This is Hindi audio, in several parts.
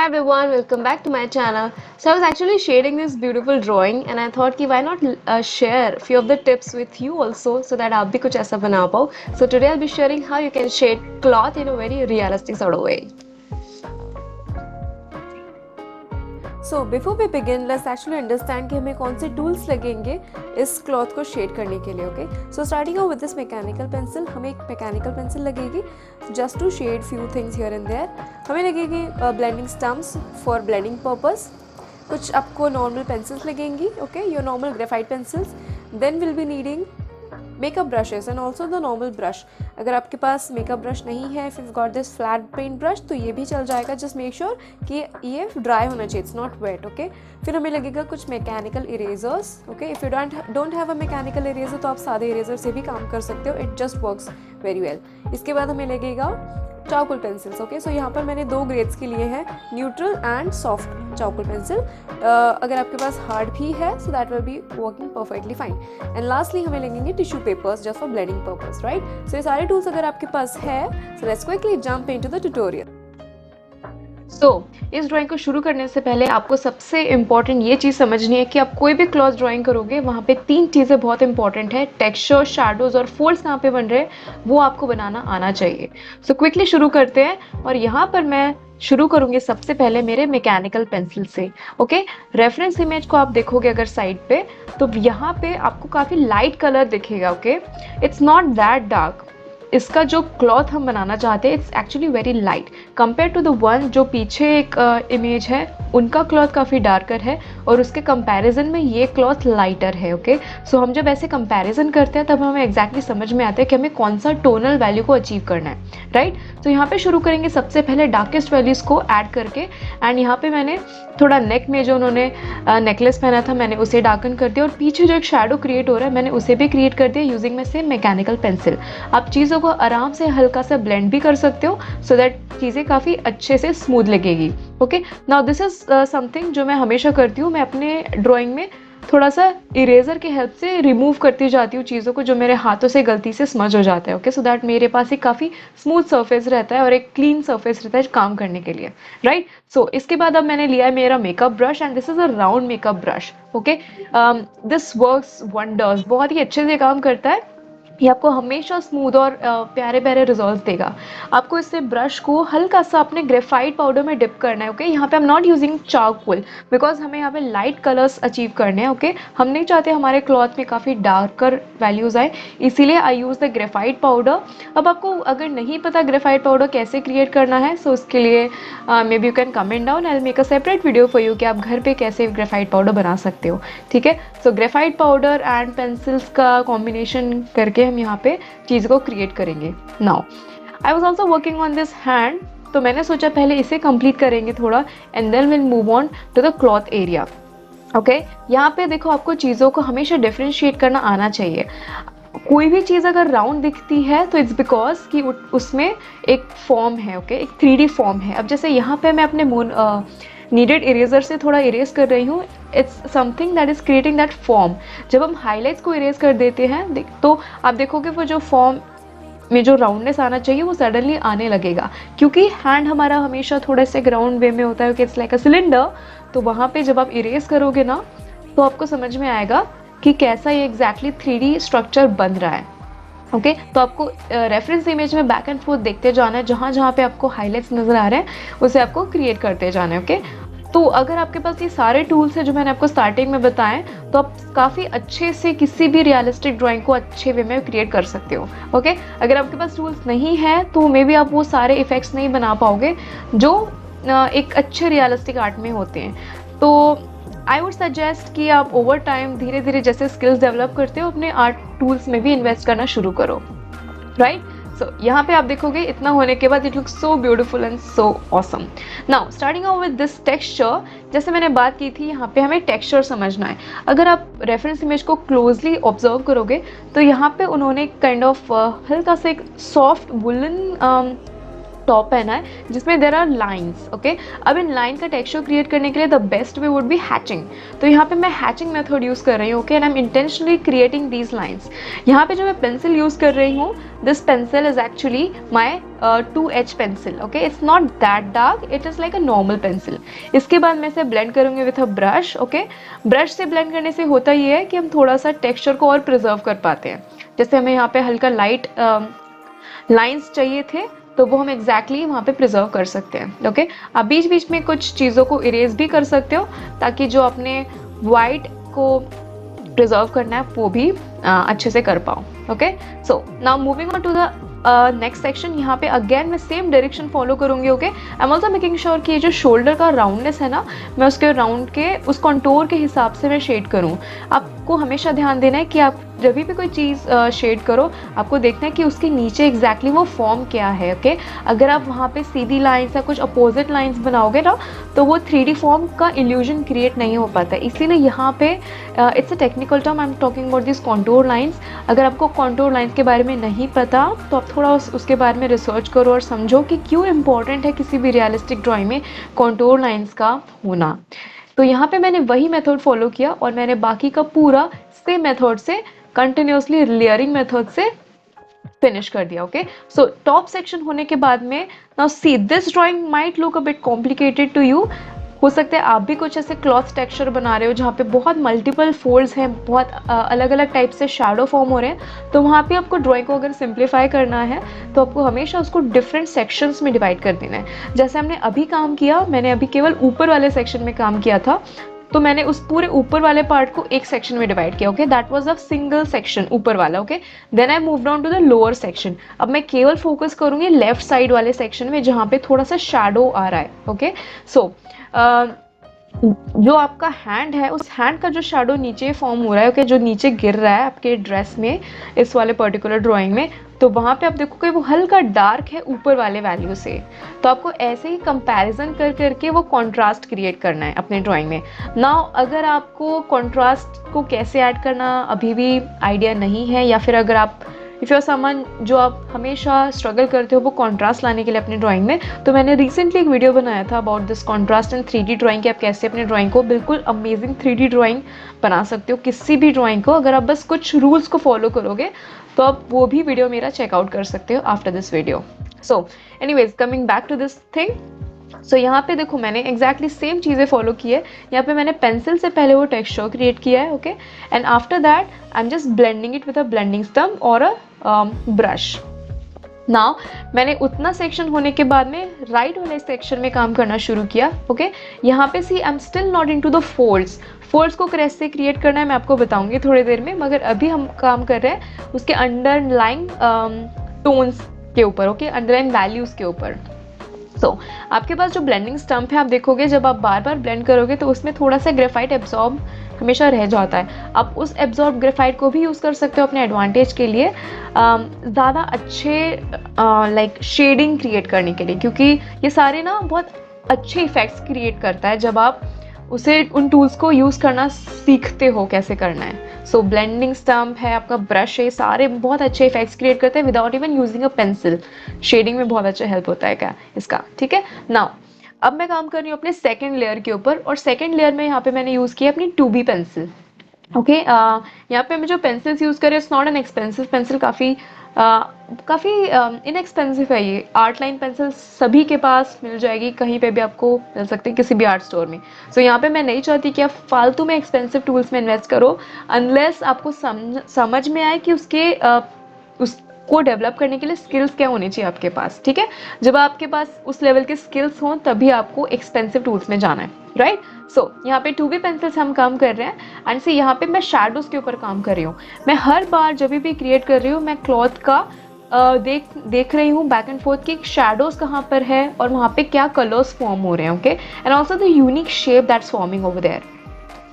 Hi everyone, welcome back to my channel. So I was actually shading this beautiful drawing and I thought कि why not share few of the tips with you also so that आप भी कुछ ऐसा बना पाओ. So today I'll be sharing how you can shade cloth in a very realistic sort of way. So before we begin, let's actually understand कि हमें कौन से tools लगेंगे इस cloth को shade करने के लिए, okay? So starting out with this mechanical pencil, हमें एक mechanical pencil लगेगी just to shade few things here and there. हमें लगेगी blending stumps for blending purpose. कुछ आपको normal pencils लगेंगी, okay? Your normal graphite pencils. Then we'll be needing makeup brushes and also the normal brush. अगर आपके पास मेकअप ब्रश नहीं है, if you got this flat paint brush तो ये भी चल जाएगा. जस्ट मेक श्योर कि ये ड्राई होना चाहिए, इट्स नॉट वेट. ओके, फिर हमें लगेगा कुछ mechanical erasers. Okay, if you don't have a mechanical eraser तो आप सादे इरेजर से भी काम कर सकते हो. It just works very well. इसके बाद हमें लगेगा चारकोल पेंसिल्स. ओके, सो यहाँ पर मैंने दो ग्रेड्स के लिए हैं, neutral and soft charcoal pencil. अगर आपके पास हार्ड भी है so that will be working perfectly fine. And lastly हमें लगेंगे tissue papers just for blending purpose, right. So ये सारे टूल्स अगर आपके पास है, so let's quickly jump into the tutorial. इस ड्राइंग को शुरू करने से पहले आपको सबसे इम्पॉर्टेंट ये चीज़ समझनी है कि आप कोई भी क्लॉथ ड्राइंग करोगे वहाँ पे तीन चीज़ें बहुत इंपॉर्टेंट है. टेक्सचर, शैडोज और फोल्ड्स कहाँ पे बन रहे हैं वो आपको बनाना आना चाहिए. सो क्विकली शुरू करते हैं और यहाँ पर मैं शुरू करूँगी सबसे पहले मेरे मैकेनिकल पेंसिल से. ओके, रेफरेंस इमेज को आप देखोगे अगर साइड पे तो यहाँ पे आपको काफ़ी लाइट कलर दिखेगा. Okay, it's not that dark. इसका जो क्लॉथ हम बनाना चाहते हैं it's actually very light compare to the one जो पीछे एक इमेज है, उनका क्लॉथ काफ़ी डार्कर है और उसके कंपैरिजन में ये क्लॉथ लाइटर है. ओके, सो हम जब ऐसे कंपैरिजन करते हैं तब हमें एग्जैक्टली समझ में आता है कि हमें कौन सा टोनल वैल्यू को अचीव करना है, राइट. तो यहाँ पे शुरू करेंगे सबसे पहले डार्केस्ट वैल्यूज़ को ऐड करके. एंड यहाँ पे मैंने थोड़ा नेक में जो उन्होंने नेकलेस पहना था मैंने उसे डार्कन कर दिया और पीछे जो एक शेडो क्रिएट हो रहा है मैंने उसे भी क्रिएट कर दिया यूजिंग में से मैकेनिकल पेंसिल. आप चीज़ों को आराम से हल्का सा ब्लेंड भी कर सकते हो सो दैट चीज़ें काफ़ी अच्छे से स्मूथ लगेगी. Okay, now this is something जो मैं हमेशा करती हूँ. मैं अपने ड्राइंग में थोड़ा सा इरेजर की हेल्प से रिमूव करती जाती हूँ चीज़ों को जो मेरे हाथों से गलती से स्मज हो जाता है. ओके, सो दैट मेरे पास एक काफ़ी स्मूथ सरफेस रहता है और एक क्लीन सरफेस रहता है काम करने के लिए, राइट. सो इसके बाद अब मैंने लिया है मेरा makeup brush and this is a round makeup brush. Okay, this works wonders, बहुत ही अच्छे से काम करता है. ये आपको हमेशा स्मूथ और प्यारे प्यारे रिजल्ट देगा. आपको इससे ब्रश को हल्का सा अपने ग्रेफाइट पाउडर में डिप करना है. ओके, यहाँ पे I am not using charcoal because हमें यहाँ पे लाइट कलर्स अचीव करने हैं. ओके, हम नहीं चाहते हमारे क्लॉथ में काफ़ी डार्कर वैल्यूज़ आए, इसीलिए आई यूज़ द ग्रेफाइट पाउडर. अब आपको अगर नहीं पता ग्रेफाइट पाउडर कैसे क्रिएट करना है सो उसके लिए may be you can comment down, I will make a separate video for you कि आप घर पे कैसे ग्रेफाइट पाउडर बना सकते हो. ठीक है, so graphite powder and pencils का कॉम्बिनेशन करके हम यहाँ पे चीज़ को क्रिएट करेंगे. Now I was also working on this hand, तो मैंने सोचा पहले इसे कंप्लीट करेंगे थोड़ा and then will move on to the cloth area. Okay, यहाँ पे देखो आपको चीज़ों को हमेशा डिफ्रेंशिएट करना आना चाहिए. कोई भी चीज़ अगर राउंड दिखती है तो इट्स बिकॉज कि उसमें एक फॉर्म है. ओके, एक 3D फॉर्म है. अब जैसे यहाँ पे मैं अपने नीडेड इरेजर से थोड़ा इरेज कर रही हूँ, it's something that is creating that form. जब हम हाईलाइट्स को इरेज कर देते हैं तो आप देखोगे वो जो फॉर्म में जो राउंडनेस आना चाहिए वो सडनली आने लगेगा क्योंकि हैंड हमारा हमेशा थोड़ा से ग्राउंड वे में होता है कि इट्स लाइक अ सिलेंडर. तो वहाँ पे जब आप इरेज करोगे ना तो आपको समझ में आएगा कि कैसा ये एग्जैक्टली 3D स्ट्रक्चर बन रहा है. ओके, तो आपको रेफरेंस इमेज में बैक एंड फोर्थ देखते जाना है, जहाँ जहाँ पे आपको हाईलाइट्स नज़र आ रहे हैं उसे आपको क्रिएट करते जाना है. ओके, तो अगर आपके पास ये सारे टूल्स हैं जो मैंने आपको स्टार्टिंग में बताएं तो आप काफ़ी अच्छे से किसी भी रियलिस्टिक ड्राइंग को अच्छे वे में क्रिएट कर सकते हो. ओके, अगर आपके पास टूल्स नहीं है तो मे बी आप वो सारे इफ़ेक्ट्स नहीं बना पाओगे जो एक अच्छे रियलिस्टिक आर्ट में होते हैं. तो आई वुड सजेस्ट कि आप ओवर टाइम धीरे धीरे जैसे स्किल्स डेवलप करते हो अपने आर्ट टूल्स में भी इन्वेस्ट करना शुरू करो, राइट. सो यहाँ पे आप देखोगे इतना होने के बाद it looks so beautiful and so awesome. Now starting out with this texture, जैसे मैंने बात की थी यहाँ पे हमें टेक्सचर समझना है. अगर आप रेफरेंस इमेज को क्लोजली ऑब्जर्व करोगे तो यहाँ पे उन्होंने काइंड ऑफ हल्का सा एक सॉफ्ट वुलन टॉप पहना है जिसमें देर आर लाइन्स। ओके, अब इन लाइन का टेक्सचर क्रिएट करने के लिए the best way would be hatching. तो यहाँ पे मैं हैचिंग मेथड यूज़ कर रही हूँ। Okay, and I M intentionally creating these lines. यहाँ पे जो मैं पेंसिल यूज़ कर रही हूँ, this pencil is actually my 2H pencil. Okay, it's not that dark, it is like a normal pencil. इसके बाद मैं इसे ब्लेंड करूँगी with a brush. Okay, brush से ब्लेंड करने से होता ये है कि हम थोड़ा सा टेक्सचर को और प्रिजर्व कर पाते हैं। जैसे हमें यहाँ पे हल्का लाइट लाइन्स चाहिए थे तो वो हम एग्जैक्टली वहाँ पे प्रिजर्व कर सकते हैं। ओके, आप बीच बीच में कुछ चीज़ों को इरेज भी कर सकते हो ताकि जो अपने वाइट को प्रिजर्व करना है वो भी अच्छे से कर पाओ। Okay, so now moving on to the next section. यहाँ पे अगेन मैं सेम डायरेक्शन फॉलो करूँगी। Okay, I am also making sure कि ये जो शोल्डर का राउंडनेस है ना, मैं उसके राउंड के उस कॉन्टोर के हिसाब से मैं शेड करूँ। आपको हमेशा ध्यान देना है कि आप जब भी कोई चीज़ शेड करो, आपको देखना है कि उसके नीचे एग्जैक्टली वो फॉर्म क्या है। ओके, अगर आप वहाँ पे सीधी लाइन्स या कुछ अपोजिट लाइन्स बनाओगे ना, तो वो 3D फॉर्म का इल्यूजन क्रिएट नहीं हो पाता है। इसीलिए यहाँ पे it's a technical term, I am talking about this contour lines. अगर आपको कॉन्टोर लाइन्स के बारे में नहीं पता तो आप थोड़ा उसके बारे में रिसर्च करो और समझो कि क्यों इम्पॉर्टेंट है किसी भी रियलिस्टिक ड्राइंग में कॉन्टोर लाइन्स का होना। तो यहाँ पे मैंने वही मेथड फॉलो किया और मैंने बाकी का पूरा सेम मेथड से कंटिन्यूसली लेयरिंग मेथड से फिनिश कर दिया। ओके, सो टॉप सेक्शन होने के बाद में now see this drawing might look a bit complicated to you. हो सकता है आप भी कुछ ऐसे क्लॉथ टेक्सचर बना रहे हो जहाँ पे बहुत मल्टीपल फोल्ड्स हैं, बहुत अलग अलग टाइप से शैडो फॉर्म हो रहे हैं। तो वहाँ पे आपको ड्राइंग को अगर सिंप्लीफाई करना है तो आपको हमेशा उसको डिफरेंट सेक्शंस में डिवाइड कर देना है। जैसे हमने अभी काम किया, मैंने अभी केवल ऊपर वाले सेक्शन में काम किया था, तो मैंने उस पूरे ऊपर वाले पार्ट को एक सेक्शन में डिवाइड किया। Okay, that was a single section ऊपर वाला। Okay, then I move down to the lower section. अब मैं केवल फोकस करूंगी लेफ्ट साइड वाले सेक्शन में जहाँ पे थोड़ा सा शैडो आ रहा है। ओके, सो जो आपका हैंड है, उस हैंड का जो शैडो नीचे फॉर्म हो रहा है, ओके, जो नीचे गिर रहा है आपके ड्रेस में, इस वाले पर्टिकुलर ड्राइंग में, तो वहाँ पे आप देखोगे वो हल्का डार्क है ऊपर वाले वैल्यू से। तो आपको ऐसे ही कंपैरिजन कर करके वो कंट्रास्ट क्रिएट करना है अपने ड्राइंग में। नाउ अगर आपको कंट्रास्ट को कैसे ऐड करना अभी भी आइडिया नहीं है, या फिर अगर आप इफ़ यूर समन जो आप हमेशा स्ट्रगल करते हो वो कॉन्ट्रास्ट लाने के लिए अपनी ड्राइंग में, तो मैंने रिसेंटली एक वीडियो बनाया था about this contrast in 3D drawing कि आप कैसे अपनी ड्राइंग को बिल्कुल अमेजिंग 3D ड्राइंग बना सकते हो। किसी भी ड्राइंग को अगर आप बस कुछ रूल्स को फॉलो करोगे तो आप वो भी वीडियो मेरा चेकआउट कर सकते हो after this video. So anyways, coming back to this thing. So यहाँ पे देखो मैंने एग्जैक्टली सेम चीज़ें फॉलो की है। यहाँ पे मैंने पेंसिल से पहले वो टेक्सचर क्रिएट किया है। Okay, and after that I am just blending it with a blending stump और अ ब्रश। नाउ मैंने उतना सेक्शन होने के बाद में राइट वाले सेक्शन में काम करना शुरू किया। ओके, यहाँ पे see I am still not into the folds. Folds को कैसे क्रिएट करना है मैं आपको बताऊंगी थोड़ी देर में, मगर अभी हम काम कर रहे हैं उसके अंडरलाइन टोन्स के ऊपर। ओके, अंडरलाइन वैल्यूज के ऊपर। सो आपके पास जो ब्लेंडिंग स्टम्प है, आप देखोगे जब आप बार बार ब्लेंड करोगे तो उसमें थोड़ा सा ग्रेफाइट एब्जॉर्ब हमेशा रह जाता है। आप उस एब्जॉर्ब ग्रेफाइट को भी यूज़ कर सकते हो अपने एडवांटेज के लिए, ज़्यादा अच्छे लाइक शेडिंग क्रिएट करने के लिए, क्योंकि ये सारे ना बहुत अच्छे इफ़ेक्ट्स क्रिएट करता है जब आप उसे उन टूल्स को यूज़ करना सीखते हो कैसे करना है। सो ब्लेंडिंग स्टम्प है, आपका ब्रश है, सारे बहुत अच्छे इफेक्ट्स क्रिएट करते हैं without even using a pencil. Shading में बहुत अच्छा हेल्प होता है क्या इसका, ठीक है। नाउ अब मैं काम कर रही हूँ अपने सेकंड लेयर के ऊपर, और सेकंड लेयर में यहाँ पे मैंने यूज़ किया अपनी 2B पेंसिल। ओके, यहाँ पे मैं जो पेंसिल्स यूज़ कर रही हूँ, it's not an expensive pencil, काफ़ी इनएक्सपेंसिव है ये। आर्ट लाइन पेंसिल सभी के पास मिल जाएगी, कहीं पे भी आपको मिल सकती है, किसी भी आर्ट स्टोर में। सो यहाँ पे मैं नहीं चाहती कि आप फालतू में एक्सपेंसिव टूल्स में इन्वेस्ट करो अनलेस आपको समझ में आए कि उसको डेवलप करने के लिए स्किल्स क्या होनी चाहिए आपके पास, ठीक है। जब आपके पास उस लेवल के स्किल्स हों तभी आपको एक्सपेंसिव टूल्स में जाना है, राइट। सो यहाँ पे 2B पेंसिल्स हम काम कर रहे हैं, एंड से यहाँ पे मैं शैडोज के ऊपर काम कर रही हूँ। मैं हर बार जब भी क्रिएट कर रही हूँ मैं क्लॉथ का देख रही हूँ बैक एंड फोर्थ कि शेडोज कहाँ पर है और वहाँ पे क्या कलर्स फॉर्म हो रहे हैं। Okay, and also the unique shape that's forming over there.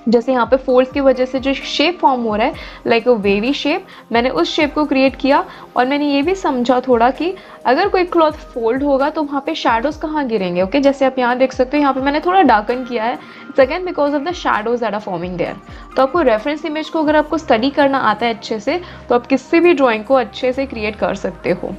जैसे यहाँ पे फोल्ड्स की वजह से जो शेप फॉर्म हो रहा है लाइक अ वेवी शेप, मैंने उस शेप को क्रिएट किया। और मैंने ये भी समझा थोड़ा कि अगर कोई क्लॉथ फोल्ड होगा तो वहाँ पे शैडोज कहाँ गिरेंगे। ओके, जैसे आप यहाँ देख सकते हो, यहाँ पे मैंने थोड़ा डार्कन किया है, it's again because of the shadows that are forming there. तो आपको रेफरेंस इमेज को अगर आपको स्टडी करना आता है अच्छे से तो आप किसी भी ड्राइंग को अच्छे से क्रिएट कर सकते हो,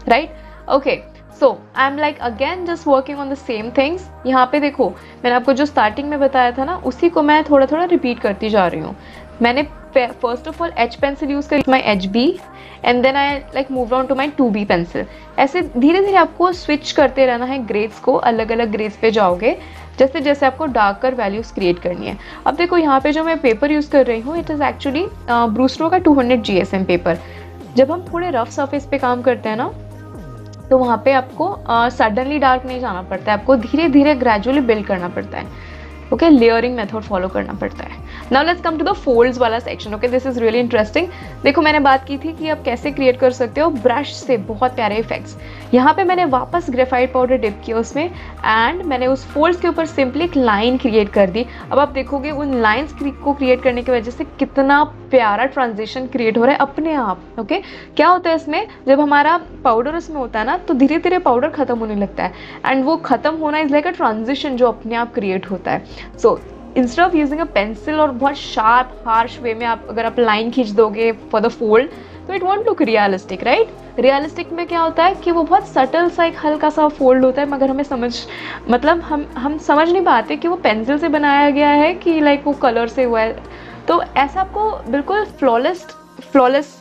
right. Okay, so I am like again just working on the same things. यहाँ पे देखो मैंने आपको जो स्टार्टिंग में बताया था ना, उसी को मैं थोड़ा थोड़ा रिपीट करती जा रही हूँ। मैंने first of all H pencil use करी, my H B, and then I like move on to my 2B pencil. ऐसे धीरे धीरे आपको स्विच करते रहना है ग्रेड्स को, अलग अलग ग्रेड्स पे जाओगे जैसे जैसे आपको डार्कर वैल्यूज़ क्रिएट करनी है। अब देखो यहाँ पे जो मैं पेपर यूज़ कर रही हूँ, इट इज़ एक्चुअली ब्रूस्टो का 200 GSM पेपर। जब हम थोड़े रफ सरफेस पे काम करते हैं ना, तो वहाँ पे आपको सडनली डार्क नहीं जाना पड़ता है, आपको धीरे धीरे ग्रेजुअली बिल्ड करना पड़ता है। ओके, लेयरिंग मेथड फॉलो करना पड़ता है। Now let's come to the folds वाला section. Okay, this is really interesting. देखो मैंने बात की थी कि आप कैसे क्रिएट कर सकते हो ब्रश से बहुत प्यारे इफेक्ट्स। यहाँ पे मैंने वापस ग्रेफाइट पाउडर डिप किया उसमें, एंड मैंने उस फोल्ड्स के ऊपर सिंपली एक लाइन क्रिएट कर दी। अब आप देखोगे उन लाइन्स को क्रिएट करने की वजह से कितना प्यारा ट्रांजिशन क्रिएट हो रहा है अपने आप। ओके, क्या होता है इसमें, जब हमारा पाउडर उसमें होता है ना, तो धीरे धीरे पाउडर खत्म होने लगता है, एंड वो खत्म होना इज लाइक अ ट्रांजिशन जो अपने आप क्रिएट होता है। So instead of using a pencil और बहुत शार्प हार्श वे में आप अगर आप लाइन खींच दोगे फॉर द फोल्ड, तो it won't look realistic, right. Realistic में क्या होता है कि वो बहुत सटल सा एक हल्का सा फोल्ड होता है, मगर हमें मतलब हम समझ नहीं पाते कि वो पेंसिल से बनाया गया है कि लाइक वो कलर से हुआ है। तो ऐसा आपको बिल्कुल फ्लॉलेस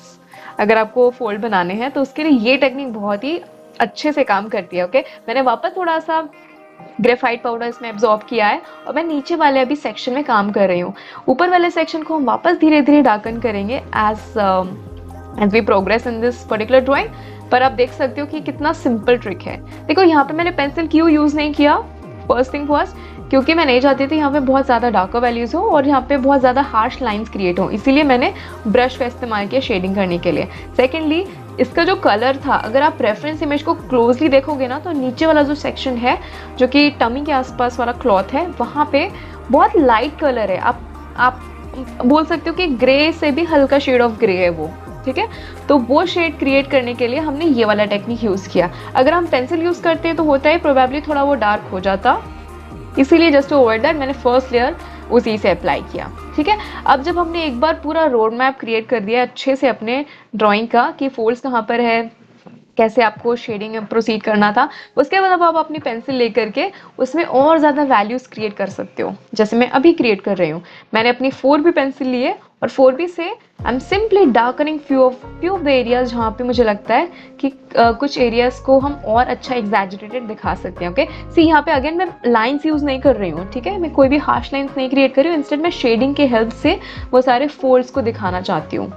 अगर आपको फोल्ड बनाने हैं, तो उसके लिए ये टेक्निक बहुत ही अच्छे से काम करती है। ओके, मैंने वापस थोड़ा सा ग्रेफाइट पाउडर इसमें एब्जॉर्ब किया है, और मैं नीचे वाले अभी सेक्शन में काम कर रही हूँ। ऊपर वाले सेक्शन को हम वापस धीरे धीरे डार्कन करेंगे as we progress in this particular drawing. पर आप देख सकते हो कि कितना सिंपल ट्रिक है। देखो यहाँ पे मैंने पेंसिल क्यों यूज़ नहीं किया, फर्स्ट थिंग फर्स्ट, क्योंकि मैं नहीं चाहती थी यहाँ पे बहुत ज़्यादा डार्कर वैल्यूज़ हो और यहाँ पे बहुत ज़्यादा हार्श लाइंस क्रिएट हो, इसीलिए मैंने ब्रश का इस्तेमाल किया शेडिंग करने के लिए। सेकेंडली, इसका जो कलर था, अगर आप रेफरेंस इमेज को क्लोजली देखोगे ना, तो नीचे वाला जो सेक्शन है जो कि टमी के आसपास वाला क्लॉथ है, वहाँ पे बहुत लाइट कलर है। आप बोल सकते हो कि ग्रे से भी हल्का शेड ऑफ ग्रे है वो, ठीक है। तो वो शेड क्रिएट करने के लिए हमने ये वाला टेक्निक यूज़ किया। अगर हम पेंसिल यूज़ करते हैं तो होता है प्रोबेबली थोड़ा वो डार्क हो जाता, इसीलिए जस्ट टू अवॉइड दैट मैंने फर्स्ट लेयर उसी से अप्लाई किया, ठीक है। अब जब हमने एक बार पूरा रोड मैप क्रिएट कर दिया अच्छे से अपने ड्राइंग का कि फोल्ड्स कहाँ पर है, कैसे आपको शेडिंग में प्रोसीड करना था, उसके बाद अब आप अपनी पेंसिल लेकर के उसमें और ज़्यादा वैल्यूज़ क्रिएट कर सकते हो, जैसे मैं अभी क्रिएट कर रही हूँ। मैंने अपनी 4B पेंसिल लिए और 4B से I am simply darkening few of the areas जहाँ पे मुझे लगता है कि कुछ एरियाज को हम और अच्छा एग्जैजरेटेड दिखा सकते हैं। ओके, सी यहाँ पे अगेन मैं लाइन्स यूज़ नहीं कर रही हूँ, ठीक है। मैं कोई भी हार्श लाइन्स नहीं क्रिएट कर रही हूँ, इंस्टेड मैं शेडिंग के हेल्प से वो सारे फोल्ड्स को दिखाना चाहती हूँ।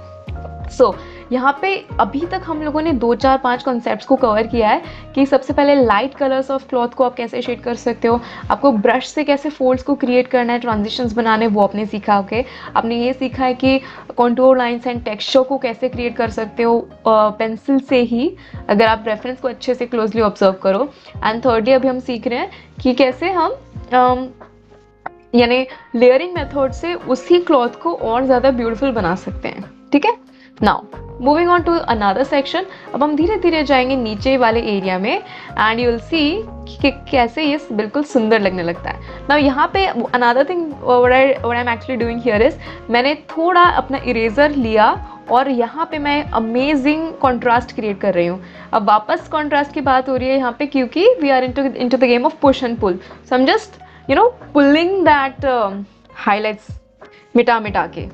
सो यहाँ पे अभी तक हम लोगों ने 2 4 5 कॉन्सेप्ट्स को कवर किया है कि सबसे पहले लाइट कलर्स ऑफ क्लॉथ को आप कैसे शेड कर सकते हो, आपको ब्रश से कैसे फोल्ड्स को क्रिएट करना है, ट्रांजिशंस बनाने, वो आपने सीखा। ओके, आपने ये सीखा है कि कॉन्टूर लाइंस एंड टेक्सचर को कैसे क्रिएट कर सकते हो पेंसिल से ही, अगर आप रेफरेंस को अच्छे से क्लोजली ऑब्जर्व करो। एंड थर्डली अभी हम सीख रहे हैं कि कैसे हम यानी लेयरिंग मेथड से उसी क्लॉथ को और ज़्यादा ब्यूटीफुल बना सकते हैं, ठीक है। Now moving on to another section, अब हम धीरे धीरे जाएंगे नीचे वाले एरिया में, एंड यू विल सी कि कैसे ये बिल्कुल सुंदर लगने लगता है। नाउ यहाँ पे another thing what I am actually doing here is, मैंने थोड़ा अपना इरेजर लिया और यहाँ पे मैं अमेजिंग कॉन्ट्रास्ट क्रिएट कर रही हूँ। अब वापस कॉन्ट्रास्ट की बात हो रही है यहाँ पे, क्योंकि we are into the game of push and pull. So I am just pulling that highlights मिटा के।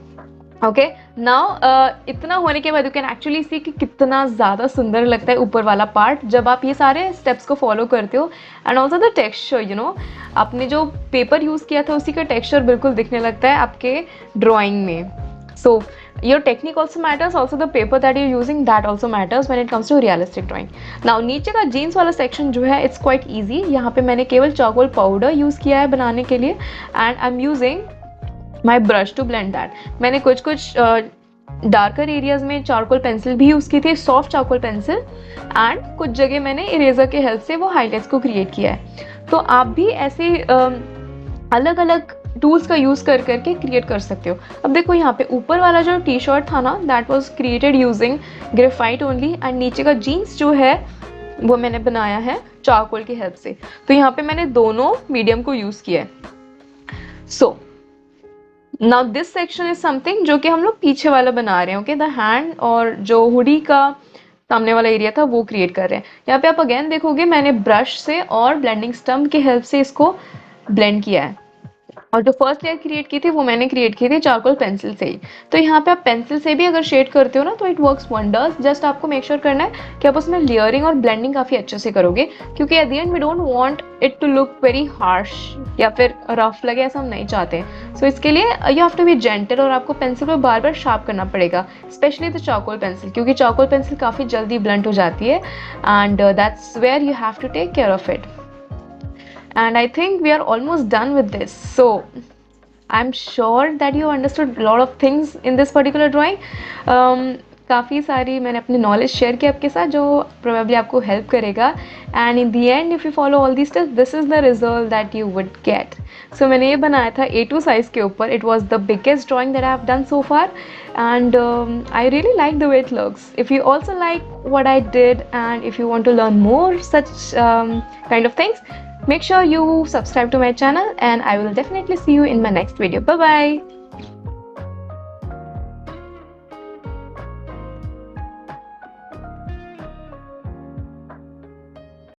ओके, नाउ इतना होने के बाद यू कैन एक्चुअली सी कि कितना ज़्यादा सुंदर लगता है ऊपर वाला पार्ट जब आप ये सारे स्टेप्स को फॉलो करते हो। एंड ऑल्सो द टेक्सचर, आपने जो पेपर यूज़ किया था उसी का टेक्सचर बिल्कुल दिखने लगता है आपके ड्राइंग में। So your technique also matters, also the paper that you're using that also matters when it comes to realistic drawing. Now नीचे का जीन्स वाला सेक्शन जो है इट्स क्वाइट ईजी। यहाँ पे मैंने केवल चारकोल पाउडर यूज़ किया है बनाने के लिए, and I am using my brush to blend that. मैंने कुछ डार्कर एरियाज में चारकोल पेंसिल भी यूज़ की थी, सॉफ्ट चारकोल पेंसिल, एंड कुछ जगह मैंने इरेजर के हेल्प से वो हाईलाइट्स को क्रिएट किया है। तो आप भी ऐसे अलग अलग टूल्स का यूज़ करके क्रिएट कर सकते हो। अब देखो यहाँ पे ऊपर वाला जो टी शर्ट था ना, that was created using graphite only, and नीचे का जीन्स जो है वो मैंने बनाया है चारकोल की हेल्प से। तो यहाँ पे मैंने दोनों मीडियम को यूज़ किया है। So now this section is something जो कि हम लोग पीछे वाला बना रहे हैं। ओके, द हैंड और जो हुडी का सामने वाला एरिया था वो क्रिएट कर रहे हैं। यहाँ पे आप अगेन देखोगे मैंने ब्रश से और ब्लेंडिंग स्टम्प की हेल्प से इसको ब्लेंड किया है। और जो फर्स्ट लेयर क्रिएट की थी वो मैंने क्रिएट की थी चारकोल पेंसिल से ही। तो यहाँ पे आप पेंसिल से भी अगर शेड करते हो ना तो इट वर्क्स वंडर्स। जस्ट आपको मेक श्योर करना है कि आप उसमें लेयरिंग और ब्लेंडिंग काफ़ी अच्छे से करोगे, क्योंकि at the end we don't want it to look very harsh या फिर रफ लगे, ऐसा हम नहीं चाहते। सो इसके लिए you have to be gentle और आपको पेंसिल को बार बार शार्प करना पड़ेगा, स्पेशली द चारकोल पेंसिल, क्योंकि चारकोल पेंसिल काफ़ी जल्दी ब्लंट हो जाती है and that's where you have to take care of it. And I think we are almost done with this. So I'm sure that you understood a lot of things in this particular drawing. काफ़ी सारी मैंने अपनी नॉलेज शेयर की आपके साथ जो प्रोबेबली आपको हेल्प करेगा, and in the end if you follow all this steps this is the result that you would get. So मैंने ये बनाया था A2 साइज़ के ऊपर. It was the biggest drawing that I have done so far and I really like the way it looks. If you also like what I did and if you want to learn more such kind of things, make sure you subscribe to my channel and I will definitely see you in my next video. Bye bye.